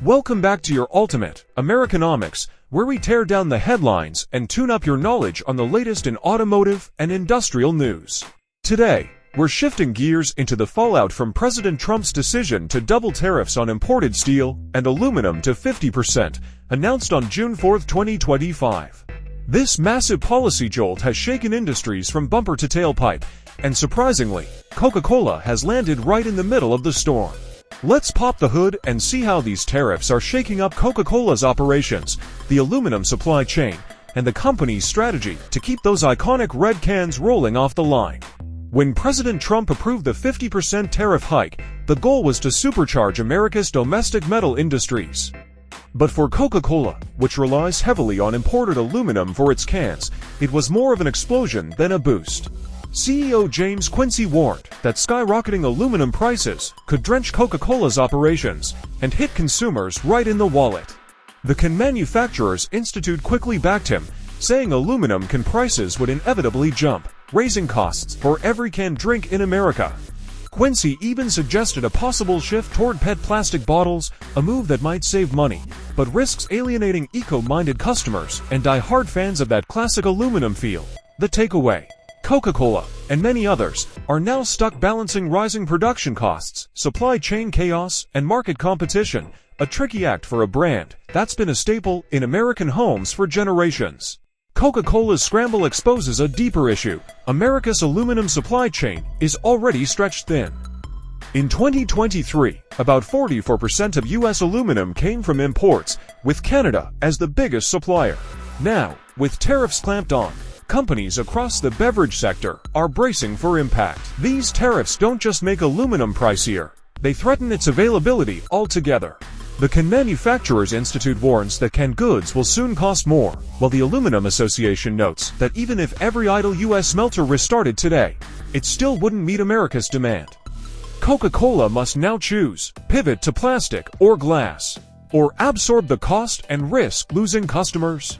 Welcome back to your ultimate Amerikonomics, where we tear down the headlines and tune up your knowledge on the latest in automotive and industrial news. Today, we're shifting gears into the fallout from President Trump's decision to double tariffs on imported steel and aluminum to 50%, announced on June 4, 2025. This massive policy jolt has shaken industries from bumper to tailpipe, and surprisingly, Coca-Cola has landed right in the middle of the storm. Let's pop the hood and see how these tariffs are shaking up Coca-Cola's operations, the aluminum supply chain, and the company's strategy to keep those iconic red cans rolling off the line. When President Trump approved the 50% tariff hike, the goal was to supercharge America's domestic metal industries. But for Coca-Cola, which relies heavily on imported aluminum for its cans, it was more of an explosion than a boost. CEO James Quincy warned that skyrocketing aluminum prices could drench Coca-Cola's operations and hit consumers right in the wallet. The Can Manufacturers Institute quickly backed him, saying aluminum can prices would inevitably jump, raising costs for every canned drink in America. Quincy even suggested a possible shift toward PET plastic bottles, a move that might save money, but risks alienating eco-minded customers and die-hard fans of that classic aluminum feel. The takeaway: Coca-Cola, and many others, are now stuck balancing rising production costs, supply chain chaos, and market competition, a tricky act for a brand that's been a staple in American homes for generations. Coca-Cola's scramble exposes a deeper issue: America's aluminum supply chain is already stretched thin. In 2023, about 44% of U.S. aluminum came from imports, with Canada as the biggest supplier. Now, with tariffs clamped on, companies across the beverage sector are bracing for impact. These tariffs don't just make aluminum pricier, they threaten its availability altogether. The Can Manufacturers Institute warns that canned goods will soon cost more, while the Aluminum Association notes that even if every idle U.S. smelter restarted today, it still wouldn't meet America's demand. Coca-Cola must now choose: pivot to plastic or glass, or absorb the cost and risk losing customers.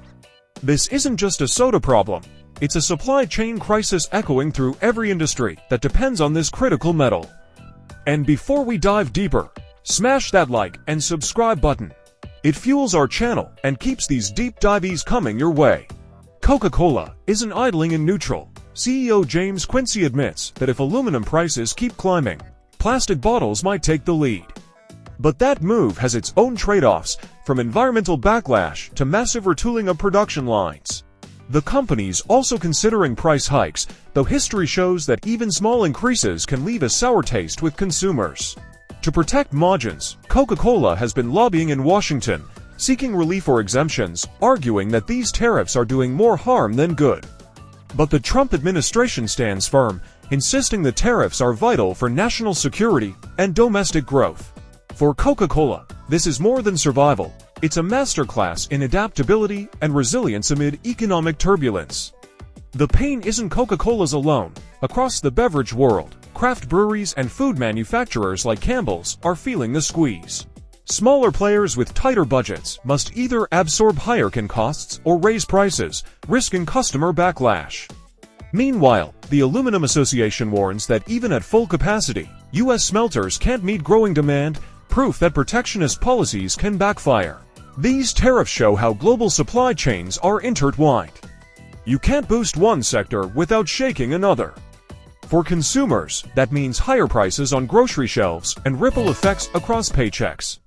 This isn't just a soda problem. It's a supply chain crisis echoing through every industry that depends on this critical metal. And before we dive deeper, smash that like and subscribe button. It fuels our channel and keeps these deep dives coming your way. Coca-Cola isn't idling in neutral. CEO James Quincy admits that if aluminum prices keep climbing, plastic bottles might take the lead. But that move has its own trade-offs, from environmental backlash to massive retooling of production lines. The company's also considering price hikes, though history shows that even small increases can leave a sour taste with consumers. To protect margins, Coca-Cola has been lobbying in Washington, seeking relief or exemptions, arguing that these tariffs are doing more harm than good. But the Trump administration stands firm, insisting the tariffs are vital for national security and domestic growth. For Coca-Cola, this is more than survival. It's a masterclass in adaptability and resilience amid economic turbulence. The pain isn't Coca-Cola's alone. Across the beverage world, craft breweries and food manufacturers like Campbell's are feeling the squeeze. Smaller players with tighter budgets must either absorb higher can costs or raise prices, risking customer backlash. Meanwhile, the Aluminum Association warns that even at full capacity, U.S. smelters can't meet growing demand, proof that protectionist policies can backfire. These tariffs show how global supply chains are intertwined. You can't boost one sector without shaking another. For consumers, that means higher prices on grocery shelves and ripple effects across paychecks.